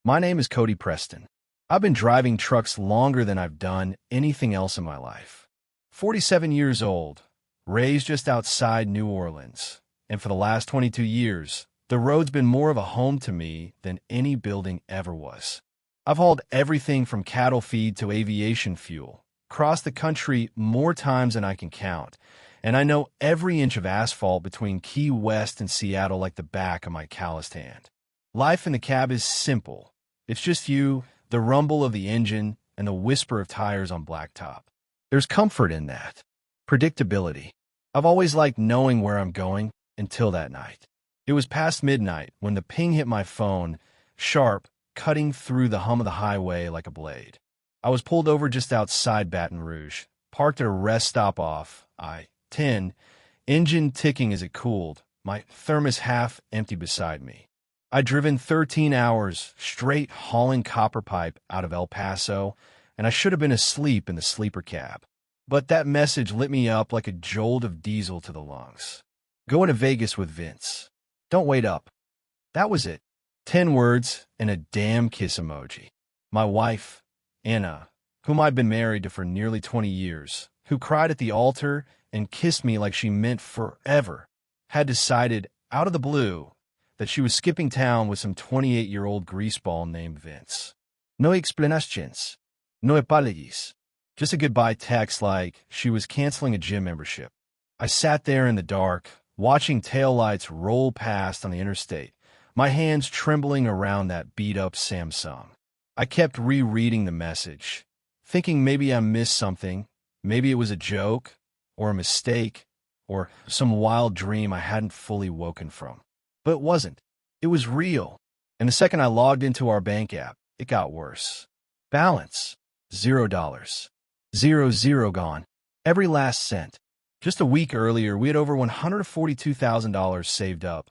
My name is Cody Preston. I've been driving trucks longer than I've done anything else in my life. 47 years old, raised just outside New Orleans, and for the last 22 years, the road's been more of a home to me than any building ever was. I've hauled everything from cattle feed to aviation fuel, crossed the country more times than I can count, and I know every inch of asphalt between Key West and Seattle like the back of my calloused hand. Life in the cab is simple. It's just you, the rumble of the engine, and the whisper of tires on blacktop. There's comfort in that. Predictability. I've always liked knowing where I'm going until that night. It was past midnight when the ping hit my phone, sharp, cutting through the hum of the highway like a blade. I was pulled over just outside Baton Rouge, parked at a rest stop off I-10, engine ticking as it cooled, my thermos half empty beside me. I'd driven 13 hours straight hauling copper pipe out of El Paso, and I should have been asleep in the sleeper cab. But that message lit me up like a jolt of diesel to the lungs. Going to Vegas with Vince. Don't wait up. That was it. 10 words and a damn kiss emoji. My wife, Anna, whom I'd been married to for nearly 20 years, who cried at the altar and kissed me like she meant forever, had decided, out of the blue, that she was skipping town with some 28-year-old greaseball named Vince. No explanations. No apologies. Just a goodbye text like she was canceling a gym membership. I sat there in the dark, watching taillights roll past on the interstate, my hands trembling around that beat-up Samsung. I kept rereading the message, thinking maybe I missed something, maybe it was a joke, or a mistake, or some wild dream I hadn't fully woken from. But it wasn't. It was real. And the second I logged into our bank app, it got worse. Balance. $0. 0 gone. Every last cent. Just a week earlier, we had over $142,000 saved up.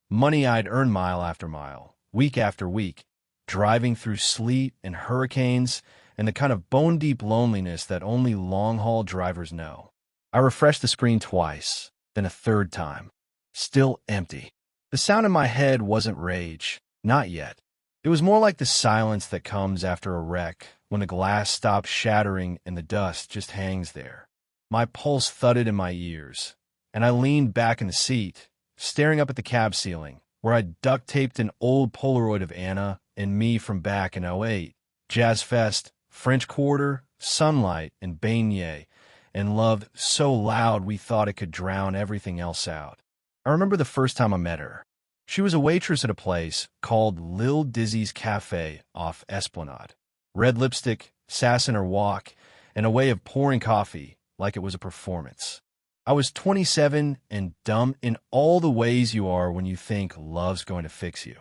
Money I'd earned mile after mile, week after week, driving through sleet and hurricanes and the kind of bone-deep loneliness that only long-haul drivers know. I refreshed the screen twice, then a third time. Still empty. The sound in my head wasn't rage. Not yet. It was more like the silence that comes after a wreck, when the glass stops shattering and the dust just hangs there. My pulse thudded in my ears, and I leaned back in the seat, staring up at the cab ceiling, where I duct-taped an old Polaroid of Anna and me from back in '08. Jazz Fest, French Quarter, sunlight, and beignet, and love so loud we thought it could drown everything else out. I remember the first time I met her. She was a waitress at a place called Lil Dizzy's Cafe off Esplanade. Red lipstick, sass in her walk, and a way of pouring coffee like it was a performance. I was 27 and dumb in all the ways you are when you think love's going to fix you.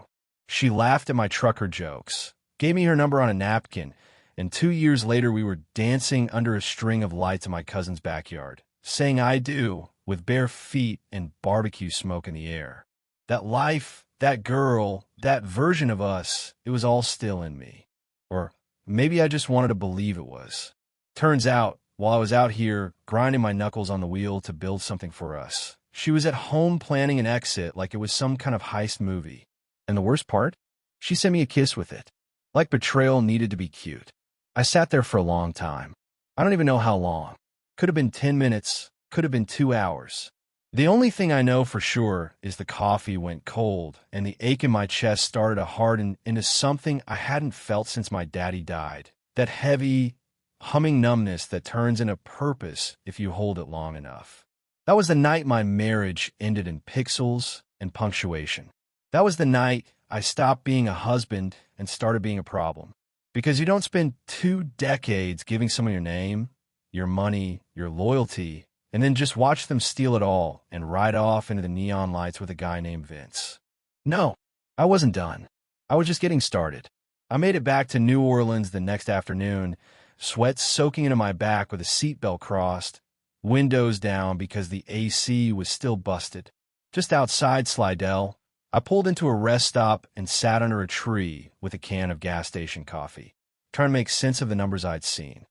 She laughed at my trucker jokes, gave me her number on a napkin, and 2 years later we were dancing under a string of lights in my cousin's backyard, saying I do, with bare feet and barbecue smoke in the air. That life, that girl, that version of us, it was all still in me. Or maybe I just wanted to believe it was. Turns out, while I was out here grinding my knuckles on the wheel to build something for us, she was at home planning an exit like it was some kind of heist movie. And the worst part? She sent me a kiss with it. Like Betrayal needed to be cute. I sat there for a long time. I don't even know how long. Could have been 10 minutes. Could have been 2 hours. The only thing I know for sure is the coffee went cold and the ache in my chest started to harden into something I hadn't felt since my daddy died. That heavy, humming numbness that turns into purpose if you hold it long enough. That was the night my marriage ended in pixels and punctuation. That was the night I stopped being a husband and started being a problem. Because you don't spend 2 decades giving someone your name, your money, your loyalty, and then just watch them steal it all and ride off into the neon lights with a guy named Vince. No, I wasn't done. I was just getting started. I made it back to New Orleans the next afternoon, sweat soaking into my back with a seatbelt crossed, windows down because the AC was still busted. Just outside Slidell, I pulled into a rest stop and sat under a tree with a can of gas station coffee, trying to make sense of the numbers I'd seen.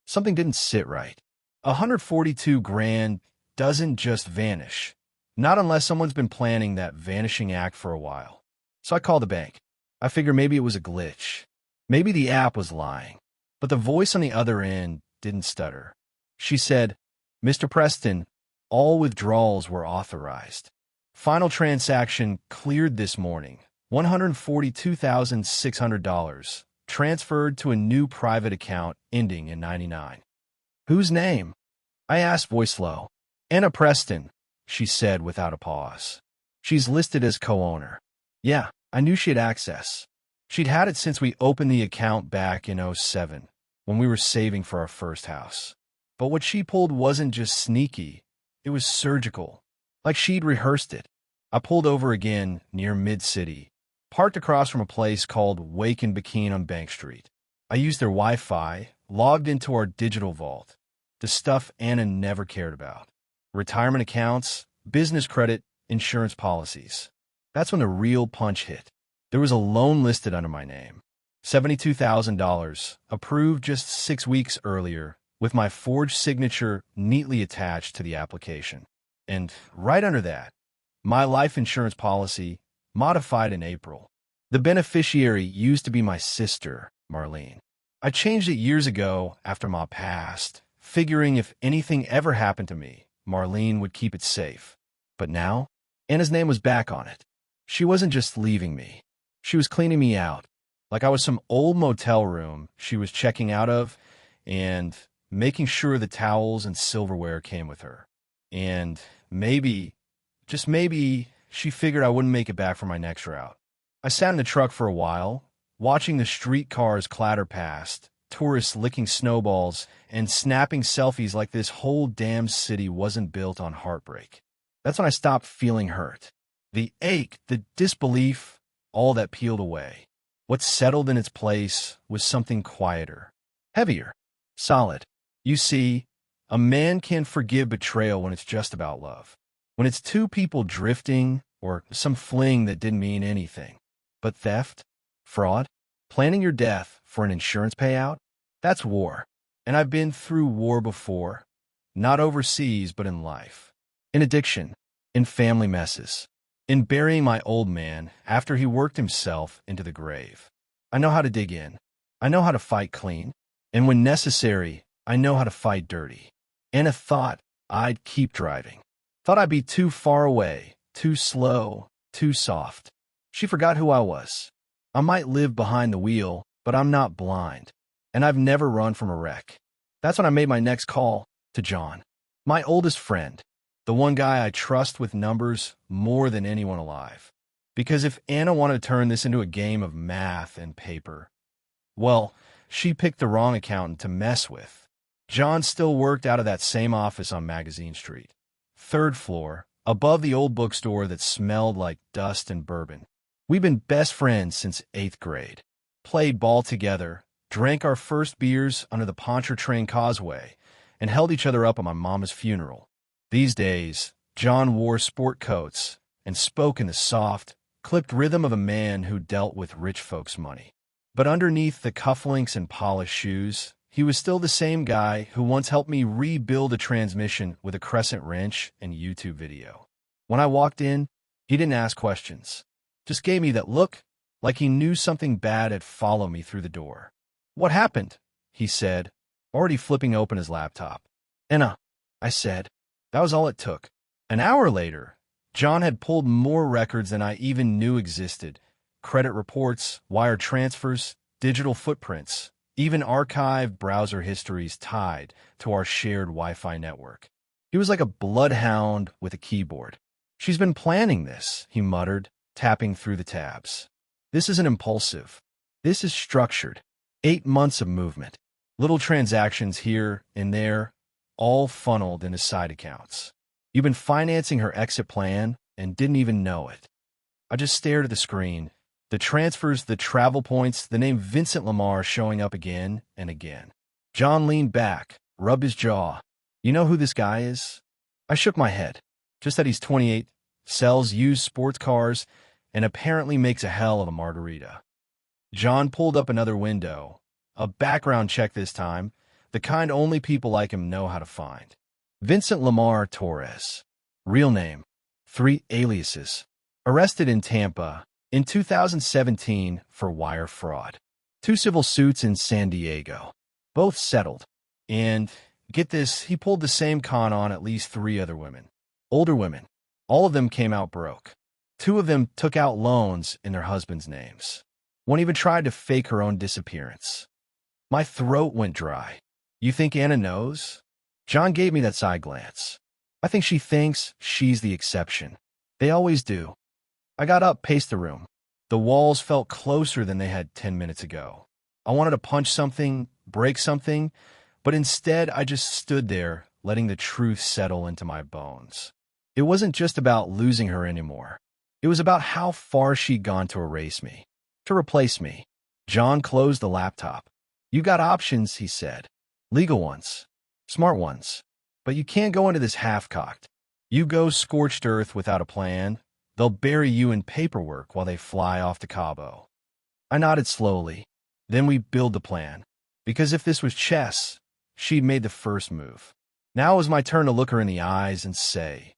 Something didn't sit right. 142 grand doesn't just vanish. Not unless someone's been planning that vanishing act for a while. So I called the bank. I figure maybe it was a glitch. Maybe the app was lying. But the voice on the other end didn't stutter. She said, "Mr. Preston, all withdrawals were authorized. Final transaction cleared this morning. $142,600. Transferred to a new private account ending in 99. Whose name? I asked, voice low. Anna Preston, she said without a pause. She's listed as co-owner. Yeah, I knew she had access. She'd had it since we opened the account back in '07, when we were saving for our first house. But what she pulled wasn't just sneaky, it was surgical, like she'd rehearsed it. I pulled over again near Mid-City, parked across from a place called Wake and Bikini on Bank Street. I used their Wi-Fi, logged into our digital vault, the stuff Anna never cared about. Retirement accounts, business credit, insurance policies. That's when the real punch hit. There was a loan listed under my name. $72,000, approved just 6 weeks earlier, with my forged signature neatly attached to the application. And right under that, my life insurance policy, modified in April. The beneficiary used to be my sister, Marlene. I changed it years ago after Ma passed, figuring if anything ever happened to me, Marlene would keep it safe. But now, Anna's name was back on it. She wasn't just leaving me. She was cleaning me out, like I was some old motel room she was checking out of, and making sure the towels and silverware came with her. And maybe, just maybe, she figured I wouldn't make it back for my next route. I sat in the truck for a while, watching the streetcars clatter past, tourists licking snowballs and snapping selfies like this whole damn city wasn't built on heartbreak. That's when I stopped feeling hurt. The ache, the disbelief, all that peeled away. What settled in its place was something quieter, heavier, solid. You see, a man can forgive betrayal when it's just about love. When it's two people drifting or some fling that didn't mean anything. But theft, fraud, planning your death for an insurance payout, that's war. And I've been through war before, not overseas but in life. In addiction, in family messes, in burying my old man after he worked himself into the grave. I know how to dig in. I know how to fight clean. And when necessary, I know how to fight dirty. Anna thought I'd keep driving. Thought I'd be too far away, too slow, too soft. She forgot who I was. I might live behind the wheel, but I'm not blind. And I've never run from a wreck. That's when I made my next call to John, my oldest friend, the one guy I trust with numbers more than anyone alive. Because if Anna wanted to turn this into a game of math and paper, well, she picked the wrong accountant to mess with. John still worked out of that same office on Magazine Street, 3rd floor, above the old bookstore that smelled like dust and bourbon. We've been best friends since 8th grade, played ball together, drank our first beers under the Pontchartrain Causeway, and held each other up at my mama's funeral. These days, John wore sport coats and spoke in the soft, clipped rhythm of a man who dealt with rich folks' money. But underneath the cufflinks and polished shoes, he was still the same guy who once helped me rebuild a transmission with a crescent wrench and YouTube video. When I walked in, he didn't ask questions. Just gave me that look, like he knew something bad had followed me through the door. "What happened?" he said, already flipping open his laptop. "Anna," I said. That was all it took. An hour later, John had pulled more records than I even knew existed. Credit reports, wire transfers, digital footprints, even archived browser histories tied to our shared Wi-Fi network. He was like a bloodhound with a keyboard. "She's been planning this," he muttered, tapping through the tabs. "This isn't impulsive. This is structured. 8 months of movement. Little transactions here and there, all funneled into side accounts. You've been financing her exit plan and didn't even know it." I just stared at the screen. The transfers, the travel points, the name Vincent Lamar showing up again and again. John leaned back, rubbed his jaw. "You know who this guy is?" I shook my head. Just that he's 28, sells used sports cars, and apparently makes a hell of a margarita. John pulled up another window. A background check this time, the kind only people like him know how to find. Vincent Lamar Torres. Real name. 3 aliases. Arrested in Tampa, in 2017 for wire fraud. 2 civil suits in San Diego. Both settled. And, get this, he pulled the same con on at least 3 other women. Older women. All of them came out broke. 2 of them took out loans in their husbands' names. One even tried to fake her own disappearance. My throat went dry. You think Anna knows? John gave me that side glance. I think she thinks she's the exception. They always do. I got up, paced the room. The walls felt closer than they had 10 minutes ago. I wanted to punch something, break something, but instead I just stood there, letting the truth settle into my bones. It wasn't just about losing her anymore. It was about how far she'd gone to erase me, to replace me. John closed the laptop. You got options, he said. Legal ones. Smart ones. But you can't go into this half-cocked. You go scorched earth without a plan, they'll bury you in paperwork while they fly off to Cabo. I nodded slowly. Then we build the plan. Because if this was chess, she'd made the first move. Now it was my turn to look her in the eyes and say,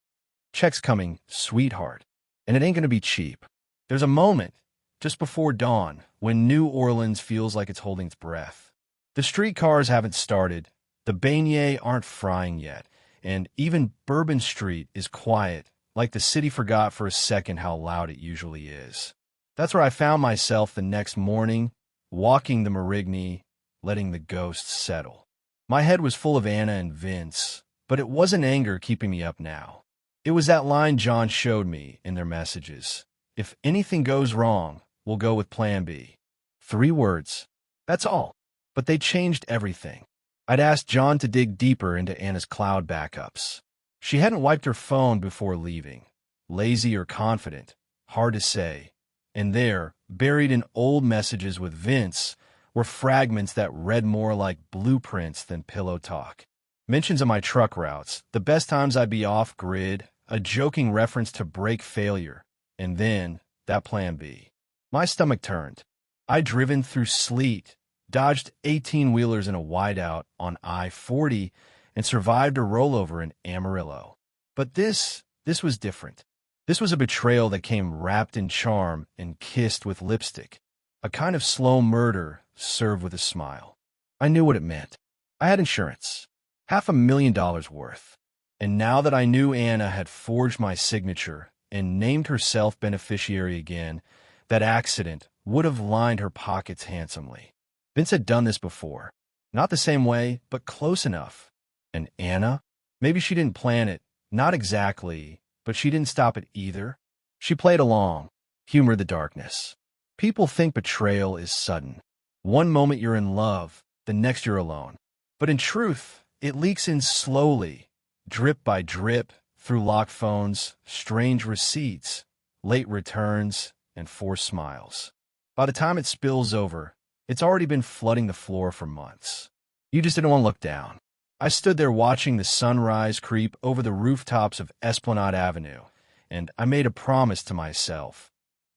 check's coming, sweetheart. And it ain't gonna be cheap. There's a moment, just before dawn, when New Orleans feels like it's holding its breath. The streetcars haven't started, the beignets aren't frying yet, and even Bourbon Street is quiet, like the city forgot for a second how loud it usually is. That's where I found myself the next morning, walking the Marigny, letting the ghosts settle. My head was full of Anna and Vince, but it wasn't anger keeping me up now. It was that line John showed me in their messages. If anything goes wrong, we'll go with Plan B. 3 words. That's all. But they changed everything. I'd asked John to dig deeper into Anna's cloud backups. She hadn't wiped her phone before leaving. Lazy or confident, hard to say. And there, buried in old messages with Vince, were fragments that read more like blueprints than pillow talk. Mentions of my truck routes, the best times I'd be off-grid, a joking reference to brake failure, and then that Plan B. My stomach turned. I'd driven through sleet, dodged 18-wheelers in a wideout on I-40, and survived a rollover in Amarillo. But this was different. This was a betrayal that came wrapped in charm and kissed with lipstick. A kind of slow murder served with a smile. I knew what it meant. I had insurance. $500,000 worth. And now that I knew Anna had forged my signature and named herself beneficiary again, that accident would have lined her pockets handsomely. Vince had done this before. Not the same way, but close enough. And Anna? Maybe she didn't plan it. Not exactly, but she didn't stop it either. She played along, humored the darkness. People think betrayal is sudden. One moment you're in love, the next you're alone. But in truth, it leaks in slowly, drip by drip, through locked phones, strange receipts, late returns, and forced smiles. By the time it spills over, it's already been flooding the floor for months. You just didn't want to look down. I stood there watching the sunrise creep over the rooftops of Esplanade Avenue, and I made a promise to myself.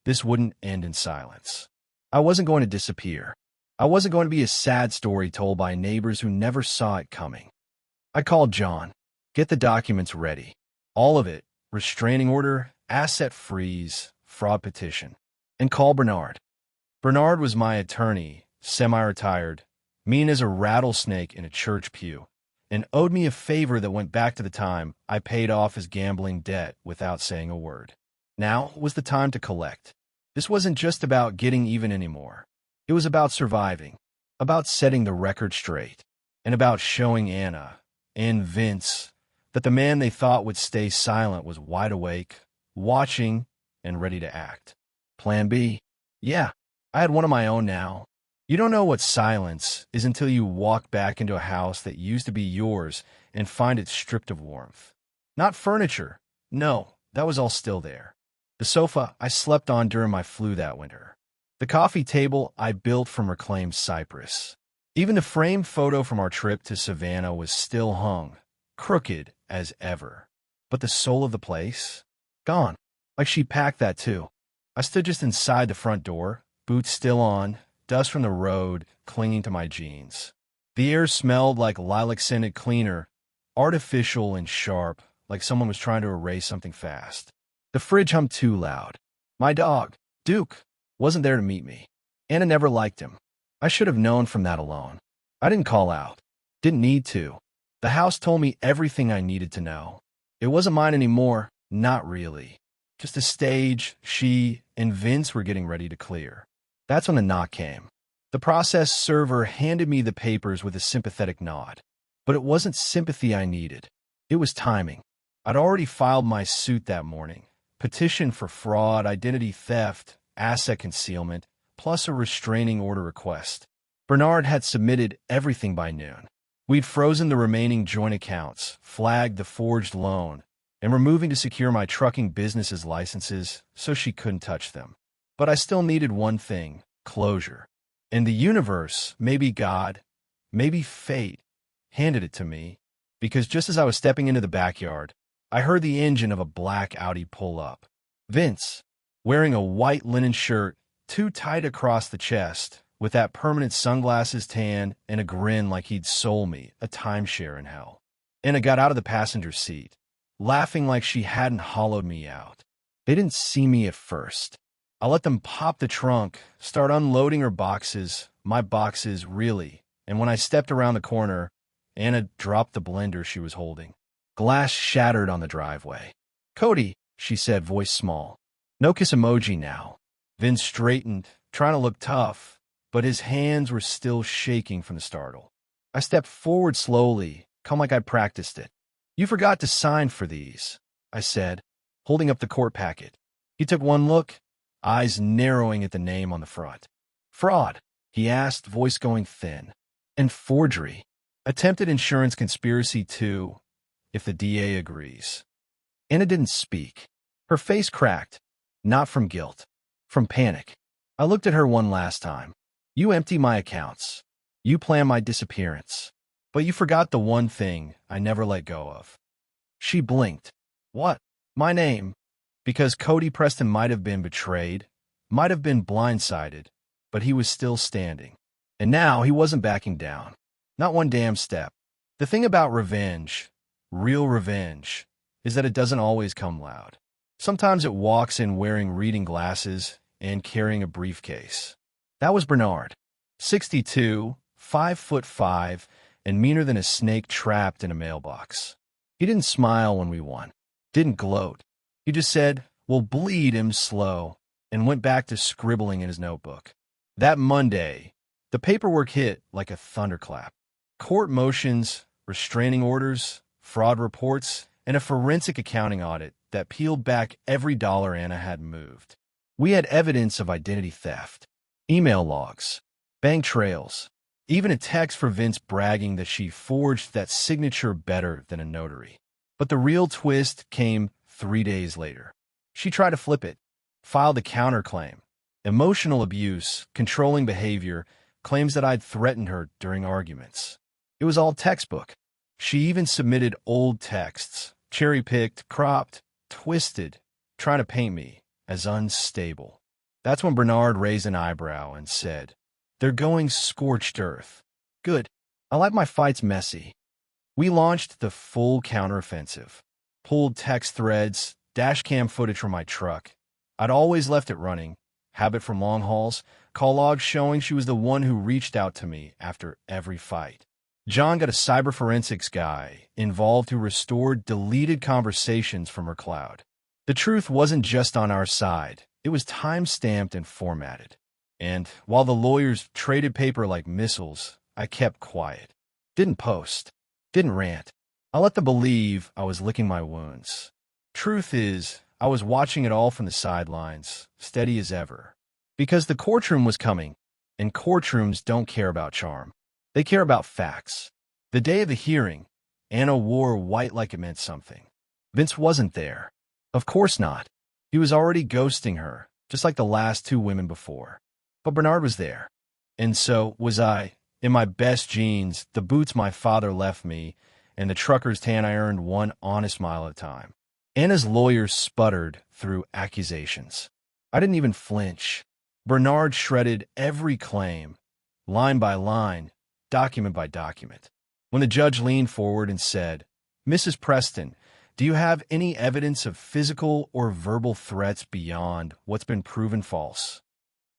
This wouldn't end in silence. I wasn't going to disappear. I wasn't going to be a sad story told by neighbors who never saw it coming. I called John. Get the documents ready. All of it. Restraining order, asset freeze, fraud petition. And call Bernard. Bernard was my attorney, semi-retired, mean as a rattlesnake in a church pew, and owed me a favor that went back to the time I paid off his gambling debt without saying a word. Now was the time to collect. This wasn't just about getting even anymore. It was about surviving, about setting the record straight, and about showing Anna and Vince that the man they thought would stay silent was wide awake, watching, and ready to act. Plan B? Yeah, I had one of my own now. You don't know what silence is until you walk back into a house that used to be yours and find it stripped of warmth. Not furniture. No, that was all still there. The sofa I slept on during my flu that winter. The coffee table I built from reclaimed cypress. Even the framed photo from our trip to Savannah was still hung, crooked as ever. But the soul of the place? Gone. Like she packed that too. I stood just inside the front door, boots still on, dust from the road clinging to my jeans. The air smelled like lilac-scented cleaner, artificial and sharp, like someone was trying to erase something fast. The fridge hummed too loud. My dog, Duke wasn't there to meet me. Anna never liked him. I should have known from that alone. I didn't call out. Didn't need to. The house told me everything I needed to know. It wasn't mine anymore, not really. Just a stage she and Vince were getting ready to clear. That's when the knock came. The process server handed me the papers with a sympathetic nod. But it wasn't sympathy I needed. It was timing. I'd already filed my suit that morning. Petition for fraud, identity theft, asset concealment, plus a restraining order request. Bernard had submitted everything by noon. We'd frozen the remaining joint accounts, flagged the forged loan, and were moving to secure my trucking business's licenses so she couldn't touch them. But I still needed one thing, closure. And the universe, maybe God, maybe fate, handed it to me, because just as I was stepping into the backyard, I heard the engine of a black Audi pull up. Vince, wearing a white linen shirt, too tight across the chest, with that permanent sunglasses tan and a grin like he'd sold me a timeshare in hell. Anna got out of the passenger seat, laughing like she hadn't hollowed me out. They didn't see me at first. I let them pop the trunk, start unloading her boxes, my boxes really, and when I stepped around the corner, Anna dropped the blender she was holding. Glass shattered on the driveway. "Cody," she said, voice small. No kiss emoji now. Vince straightened, trying to look tough, but his hands were still shaking from the startle. I stepped forward slowly, calm like I'd practiced it. "You forgot to sign for these," I said, holding up the court packet. He took one look, eyes narrowing at the name on the front. "Fraud?" he asked, voice going thin. "And forgery. Attempted insurance conspiracy too, if the DA agrees." Anna didn't speak. Her face cracked, not from guilt, from panic. I looked at her one last time. "You empty my accounts. You plan my disappearance. But you forgot the one thing I never let go of." She blinked. "What?" "My name. Because Cody Preston might have been betrayed, might have been blindsided, but he was still standing. And now he wasn't backing down. Not one damn step. The thing about revenge, real revenge, is that it doesn't always come loud. Sometimes it walks in wearing reading glasses and carrying a briefcase. That was Bernard. 62, 5'5", and meaner than a snake trapped in a mailbox. He didn't smile when we won. Didn't gloat. He just said, "We'll bleed him slow," and went back to scribbling in his notebook. That Monday, the paperwork hit like a thunderclap. Court motions, restraining orders, fraud reports, and a forensic accounting audit that peeled back every dollar Anna had moved. We had evidence of identity theft, email logs, bank trails, even a text for Vince bragging that she forged that signature better than a notary. But the real twist came 3 days later. She tried to flip it, filed a counterclaim. Emotional abuse, controlling behavior, claims that I'd threatened her during arguments. It was all textbook. She even submitted old texts, cherry-picked, cropped, twisted, trying to paint me as unstable. That's when Bernard raised an eyebrow and said, "They're going scorched earth." Good. I like my fights messy. We launched the full counteroffensive. Pulled text threads, dashcam footage from my truck. I'd always left it running. Habit from long hauls. Call logs showing she was the one who reached out to me after every fight. John got a cyber forensics guy involved who restored deleted conversations from her cloud. The truth wasn't just on our side. It was time-stamped and formatted. And while the lawyers traded paper like missiles, I kept quiet. Didn't post. Didn't rant. I let them believe I was licking my wounds. Truth is, I was watching it all from the sidelines, steady as ever. Because the courtroom was coming, and courtrooms don't care about charm. They care about facts. The day of the hearing, Anna wore white like it meant something. Vince wasn't there. Of course not. He was already ghosting her, just like the last two women before. But Bernard was there. And so was I, in my best jeans, the boots my father left me, and the trucker's tan I earned one honest mile at a time. Anna's lawyers sputtered through accusations. I didn't even flinch. Bernard shredded every claim, line by line, document by document. When the judge leaned forward and said, "Mrs. Preston, Do you have any evidence of physical or verbal threats beyond what's been proven false?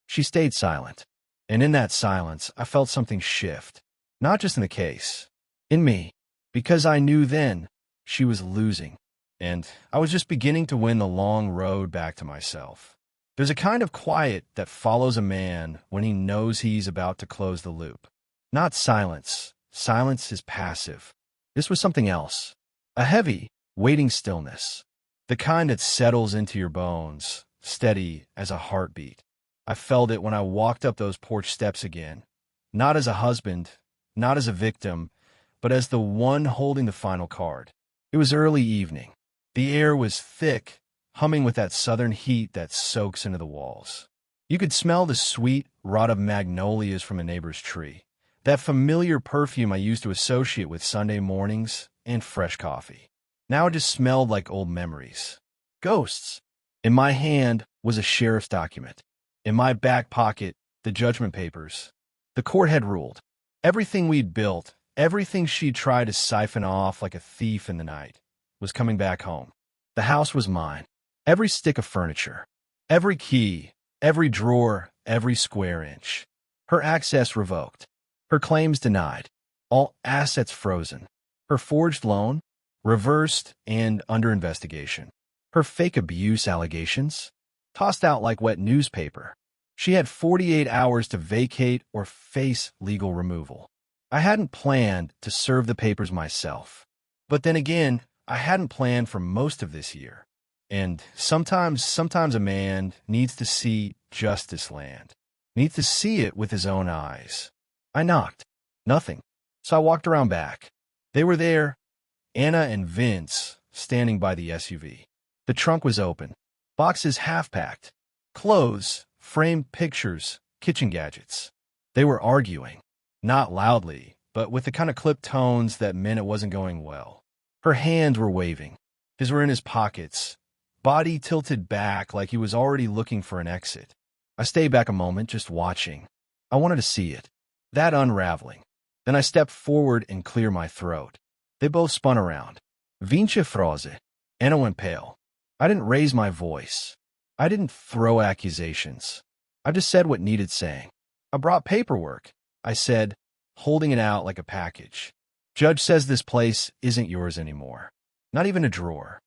She stayed silent, and in that silence, I felt something shift, not just in the case, in me, because I knew then she was losing, and I was just beginning to win the long road back to myself. There's a kind of quiet that follows a man when he knows he's about to close the loop. Not silence. Silence is passive. This was something else. A heavy, waiting stillness. The kind that settles into your bones, steady as a heartbeat. I felt it when I walked up those porch steps again. Not as a husband, not as a victim, but as the one holding the final card. It was early evening. The air was thick, humming with that southern heat that soaks into the walls. You could smell the sweet rot of magnolias from a neighbor's tree, that familiar perfume I used to associate with Sunday mornings and fresh coffee. Now it just smelled like old memories. Ghosts. In my hand was a sheriff's document. In my back pocket, the judgment papers. The court had ruled. Everything we'd built, everything she'd tried to siphon off like a thief in the night, was coming back home. The house was mine. Every stick of furniture, every key, every drawer, every square inch. Her access revoked. Her claims denied. All assets frozen. Her forged loan reversed and under investigation. Her fake abuse allegations tossed out like wet newspaper. She had 48 hours to vacate or face legal removal. I hadn't planned to serve the papers myself. But then again, I hadn't planned for most of this year. And sometimes a man needs to see justice land, needs to see it with his own eyes. I knocked. Nothing. So I walked around back. They were there, Anna and Vince, standing by the SUV. The trunk was open. Boxes half-packed. Clothes, framed pictures, kitchen gadgets. They were arguing. Not loudly, but with the kind of clipped tones that meant it wasn't going well. Her hands were waving. His were in his pockets. Body tilted back like he was already looking for an exit. I stayed back a moment, just watching. I wanted to see it. That unraveling. Then I stepped forward and cleared my throat. They both spun around. Vince frose. Anna went pale. I didn't raise my voice. I didn't throw accusations. I just said what needed saying. I brought paperwork, I said, holding it out like a package. Judge says this place isn't yours anymore. Not even a drawer.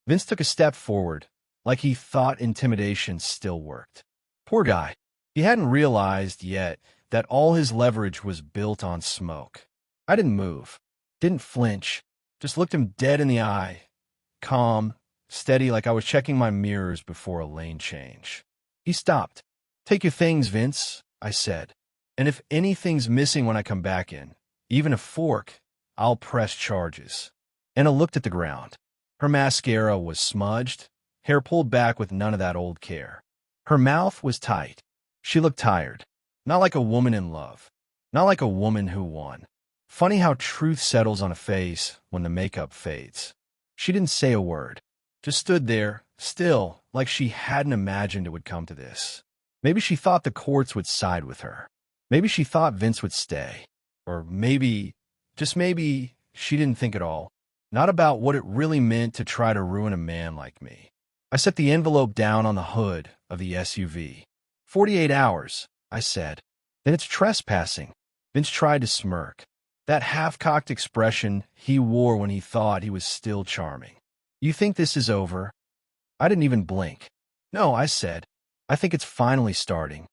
Vince took a step forward, like he thought intimidation still worked. Poor guy. He hadn't realized yet that all his leverage was built on smoke. I didn't move, didn't flinch, just looked him dead in the eye, calm, steady like I was checking my mirrors before a lane change. He stopped. Take your things, Vince, I said. And if anything's missing when I come back in, even a fork, I'll press charges. Anna looked at the ground. Her mascara was smudged, hair pulled back with none of that old care. Her mouth was tight. She looked tired. Not like a woman in love. Not like a woman who won. Funny how truth settles on a face when the makeup fades. She didn't say a word. Just stood there, still, like she hadn't imagined it would come to this. Maybe she thought the courts would side with her. Maybe she thought Vince would stay. Or maybe, just maybe, she didn't think at all. Not about what it really meant to try to ruin a man like me. I set the envelope down on the hood of the SUV. 48 hours, I said. Then it's trespassing. Vince tried to smirk. That half-cocked expression he wore when he thought he was still charming. You think this is over? I didn't even blink. No, I said. I think it's finally starting.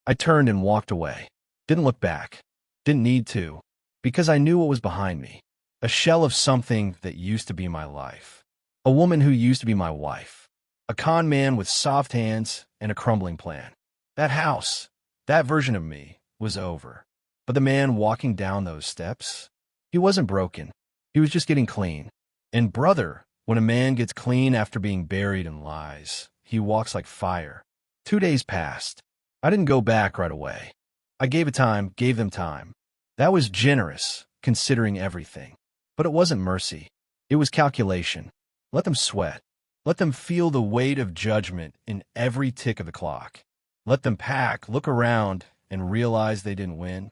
I turned and walked away. Didn't look back. Didn't need to. Because I knew what was behind me. A shell of something that used to be my life. A woman who used to be my wife. A con man with soft hands and a crumbling plan. That house, that version of me, was over. But the man walking down those steps, he wasn't broken. He was just getting clean. And brother, when a man gets clean after being buried in lies, he walks like fire. 2 days passed. I didn't go back right away. I gave them time. That was generous, considering everything. But it wasn't mercy. It was calculation. Let them sweat. Let them feel the weight of judgment in every tick of the clock. Let them pack, look around, and realize they didn't win.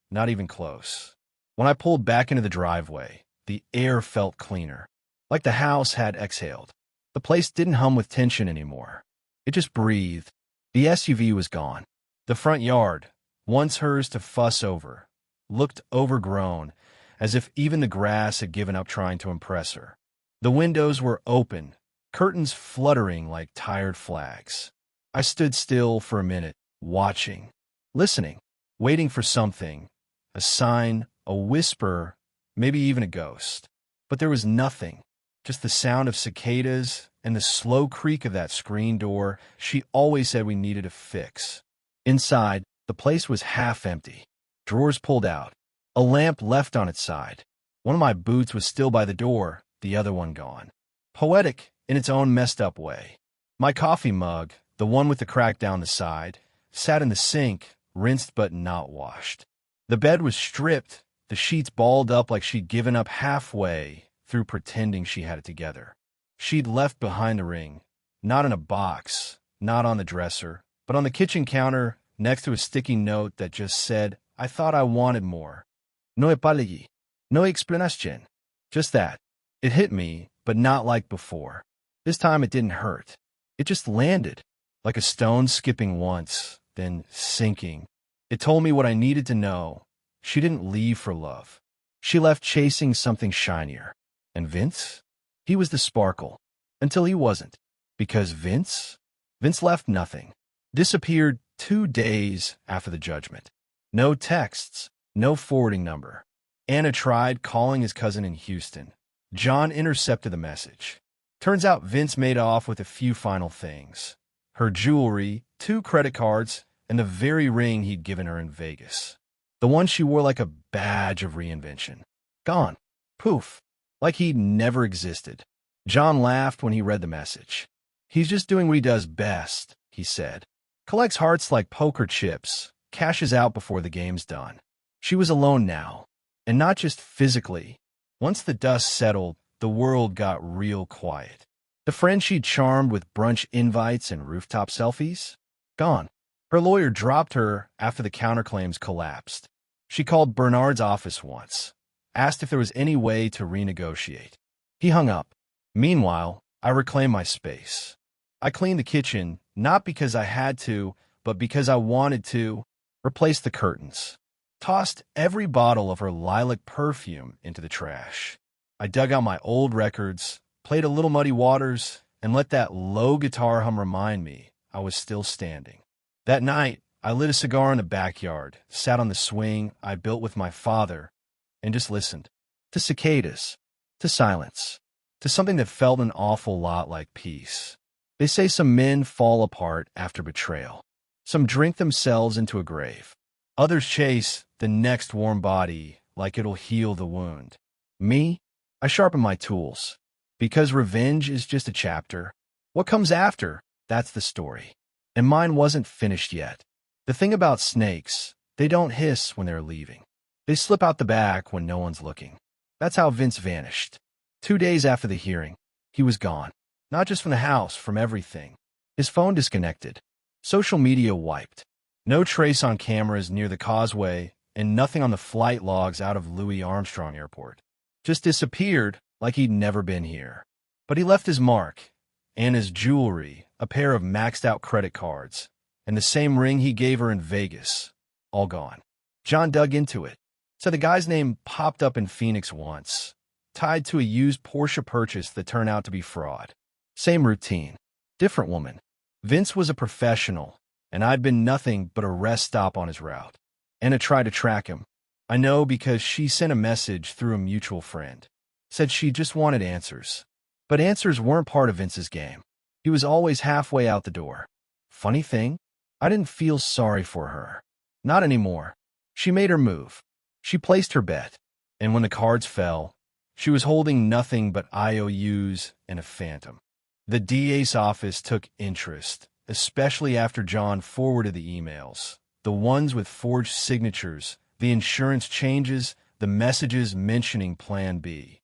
Not even close. When I pulled back into the driveway, the air felt cleaner. Like the house had exhaled. The place didn't hum with tension anymore. It just breathed. The SUV was gone. The front yard, once hers to fuss over, looked overgrown, as if even the grass had given up trying to impress her. The windows were open, curtains fluttering like tired flags. I stood still for a minute, watching, listening, waiting for something, a sign, a whisper, maybe even a ghost. But there was nothing, just the sound of cicadas and the slow creak of that screen door she always said we needed to fix. Inside, the place was half empty. Drawers pulled out. A lamp left on its side. One of my boots was still by the door, the other one gone. Poetic in its own messed-up way. My coffee mug, the one with the crack down the side, sat in the sink, rinsed but not washed. The bed was stripped, the sheets balled up like she'd given up halfway through pretending she had it together. She'd left behind the ring, not in a box, not on the dresser, but on the kitchen counter next to a sticky note that just said, "I thought I wanted more. No apology. No explanation." Just that. It hit me, but not like before. This time it didn't hurt. It just landed, like a stone skipping once, then sinking. It told me what I needed to know. She didn't leave for love. She left chasing something shinier. And Vince? He was the sparkle. Until he wasn't. Because Vince left nothing. Disappeared 2 days after the judgment. No texts, no forwarding number. Anna tried calling his cousin in Houston. John intercepted the message. Turns out Vince made off with a few final things. Her jewelry, 2 credit cards, and the very ring he'd given her in Vegas. The one she wore like a badge of reinvention. Gone. Poof. Like he'd never existed. John laughed when he read the message. "He's just doing what he does best," he said. "Collects hearts like poker chips, cashes out before the game's done." She was alone now. And not just physically. Once the dust settled, the world got real quiet. The friend she'd charmed with brunch invites and rooftop selfies? Gone. Her lawyer dropped her after the counterclaims collapsed. She called Bernard's office once, asked if there was any way to renegotiate. He hung up. Meanwhile, I reclaimed my space. I cleaned the kitchen, not because I had to, but because I wanted to. Replaced the curtains. Tossed every bottle of her lilac perfume into the trash. I dug out my old records, played a little Muddy Waters, and let that low guitar hum remind me I was still standing. That night, I lit a cigar in the backyard, sat on the swing I built with my father, and just listened. To cicadas. To silence. To something that felt an awful lot like peace. They say some men fall apart after betrayal. Some drink themselves into a grave. Others chase the next warm body like it'll heal the wound. Me? I sharpen my tools. Because revenge is just a chapter. What comes after? That's the story. And mine wasn't finished yet. The thing about snakes, they don't hiss when they're leaving. They slip out the back when no one's looking. That's how Vince vanished. 2 days after the hearing, he was gone. Not just from the house, from everything. His phone disconnected. Social media wiped. No trace on cameras near the causeway, and nothing on the flight logs out of Louis Armstrong Airport. Just disappeared like he'd never been here. But he left his mark, and his jewelry, a pair of maxed-out credit cards, and the same ring he gave her in Vegas, all gone. John dug into it. So the guy's name popped up in Phoenix once, tied to a used Porsche purchase that turned out to be fraud. Same routine. Different woman. Vince was a professional, and I'd been nothing but a rest stop on his route. Anna tried to track him. I know because she sent a message through a mutual friend. Said she just wanted answers. But answers weren't part of Vince's game. He was always halfway out the door. Funny thing, I didn't feel sorry for her. Not anymore. She made her move. She placed her bet. And when the cards fell, she was holding nothing but IOUs and a phantom. The DA's office took interest, especially after John forwarded the emails. The ones with forged signatures, the insurance changes, the messages mentioning Plan B.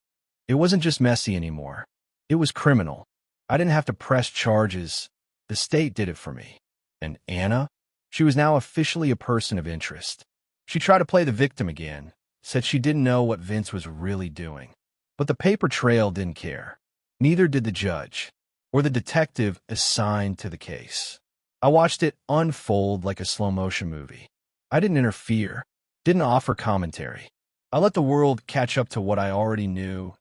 It wasn't just messy anymore. It was criminal. I didn't have to press charges. The state did it for me. And Anna? She was now officially a person of interest. She tried to play the victim again, said she didn't know what Vince was really doing. But the paper trail didn't care. Neither did the judge, or the detective assigned to the case. I watched it unfold like a slow-motion movie. I didn't interfere, didn't offer commentary. I let the world catch up to what I already knew,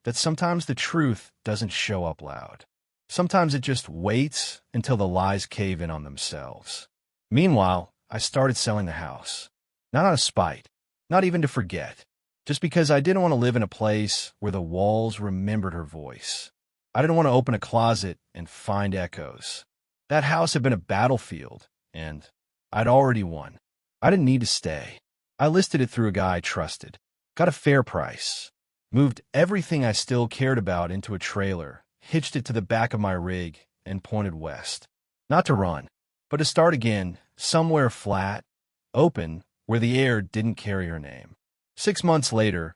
that sometimes the truth doesn't show up loud. Sometimes it just waits until the lies cave in on themselves. Meanwhile, I started selling the house. Not out of spite, not even to forget, just because I didn't want to live in a place where the walls remembered her voice. I didn't want to open a closet and find echoes. That house had been a battlefield, and I'd already won. I didn't need to stay. I listed it through a guy I trusted, got a fair price, moved everything I still cared about into a trailer, hitched it to the back of my rig, and pointed west. Not to run, but to start again, somewhere flat, open, where the air didn't carry her name. 6 months later,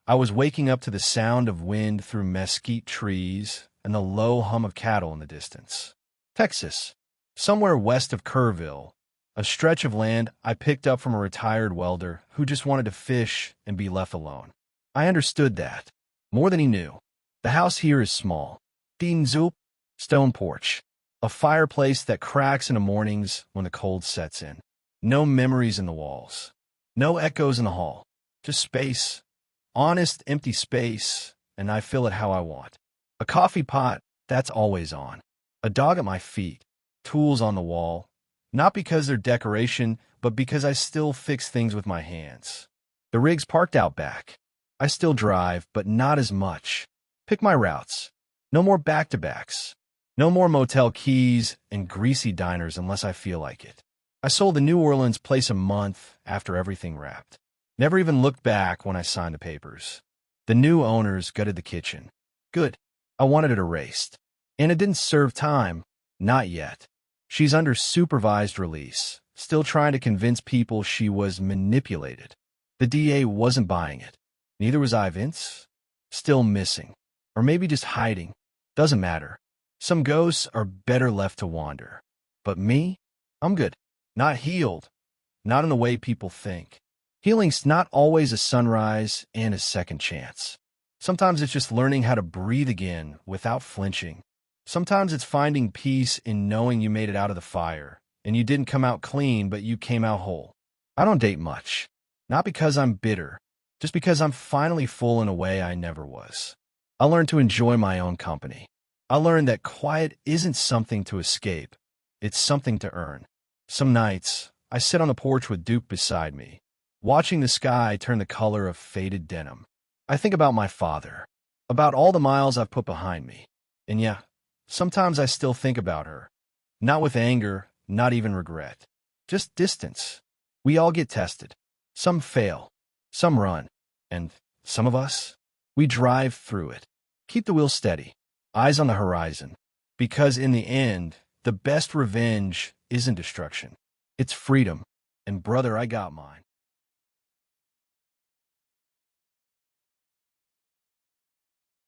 I was waking up to the sound of wind through mesquite trees and the low hum of cattle in the distance. Texas, somewhere west of Kerrville, a stretch of land I picked up from a retired welder who just wanted to fish and be left alone. I understood that, more than he knew. The house here is small. Din Zoop, stone porch, a fireplace that cracks in the mornings when the cold sets in. No memories in the walls, no echoes in the hall, just space, honest, empty space, and I fill it how I want. A coffee pot, that's always on. A dog at my feet, tools on the wall, not because they're decoration, but because I still fix things with my hands. The rig's parked out back. I still drive, but not as much. Pick my routes. No more back-to-backs. No more motel keys and greasy diners unless I feel like it. I sold the New Orleans place a month after everything wrapped. Never even looked back when I signed the papers. The new owners gutted the kitchen. Good. I wanted it erased. And it didn't serve time. Not yet. She's under supervised release, still trying to convince people she was manipulated. The DA wasn't buying it. Neither was I, Vince. Still missing. Or maybe just hiding. Doesn't matter. Some ghosts are better left to wander. But me? I'm good. Not healed. Not in the way people think. Healing's not always a sunrise and a second chance. Sometimes it's just learning how to breathe again without flinching. Sometimes it's finding peace in knowing you made it out of the fire, and you didn't come out clean, but you came out whole. I don't date much. Not because I'm bitter, just because I'm finally full in a way I never was. I learned to enjoy my own company. I learned that quiet isn't something to escape. It's something to earn. Some nights, I sit on the porch with Duke beside me, watching the sky turn the color of faded denim. I think about my father, about all the miles I've put behind me. And yeah, sometimes I still think about her. Not with anger, not even regret. Just distance. We all get tested. Some fail. Some run. And some of us, we drive through it. Keep the wheel steady. Eyes on the horizon. Because in the end, the best revenge isn't destruction. It's freedom. And brother, I got mine.